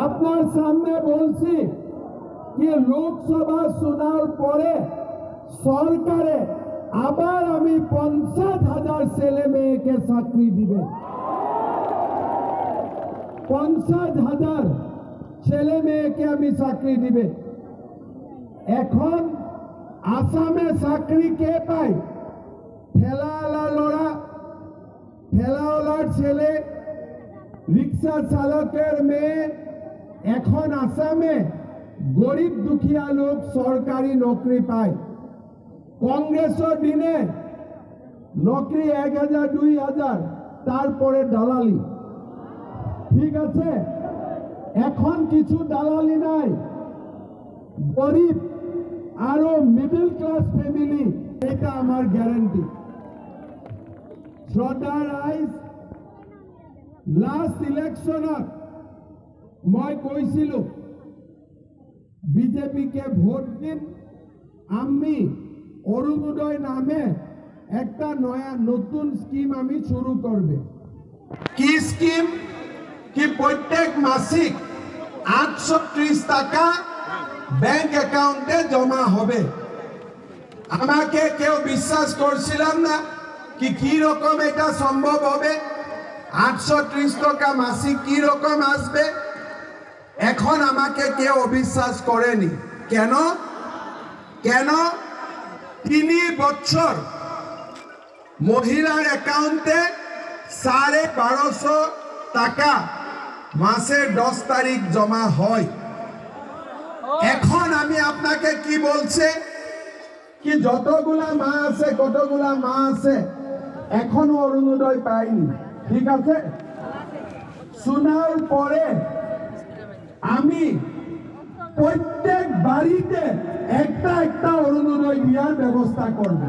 আপনার সামনে বলছি कि लोकसभा चुनाव পরে সরকারে আবার আমি 50,000 ছেলে মেয়েকে চাকরি দিবে 50,000 ছেলে মেয়েকে আমি চাকরি দিবে। এখন আসামে চাকরি কে পায়? ঠেলাওয়ালার ছেলে, রিক্সা চালকের মেয়ে। এখন আসামে গরিব দুখিয়া লোক সরকারি নকরি পায়। কংগ্রেসের দিনে নকরি 1,000 2,000, তারপরে দালালি। ঠিক আছে, এখন কিছু দালালি নাই। গরিব আরো মিডল ক্লাস ফ্যামিলি, এটা আমার গ্যারান্টি। শ্রদ্ধা রাইজ, লাস্ট ইলেকশনত মই কৈছিলো বিজেপি কে ভোট দিন, আমি অরুণোদয় নামে একটা নতুন স্কিম আমি শুরু করবে। কি স্কিম? কি প্রত্যেক মাসিক 830 টাকা ব্যাংক অ্যাকাউন্টে জমা হবে। আমাকে কেউ বিশ্বাস করছিলাম না কি রকম এটা সম্ভব হবে। 830 টাকা মাসিক কি রকম আসবে। এখন আমাকে কেউ অবিশ্বাস করেনি। কেন? 3 বছর মহিলার অ্যাকাউন্টে 1250 টাকা মাসের 10 তারিখ জমা হয়। এখন আমি আপনাকে কি বলছে কি কতগুলা মা আছে এখনো অরুণোদয় পায়নি। ঠিক আছে, শোনার পরে আমি প্রত্যেক বাড়িতে একটা অরুণোদয় দেওয়ার ব্যবস্থা করব।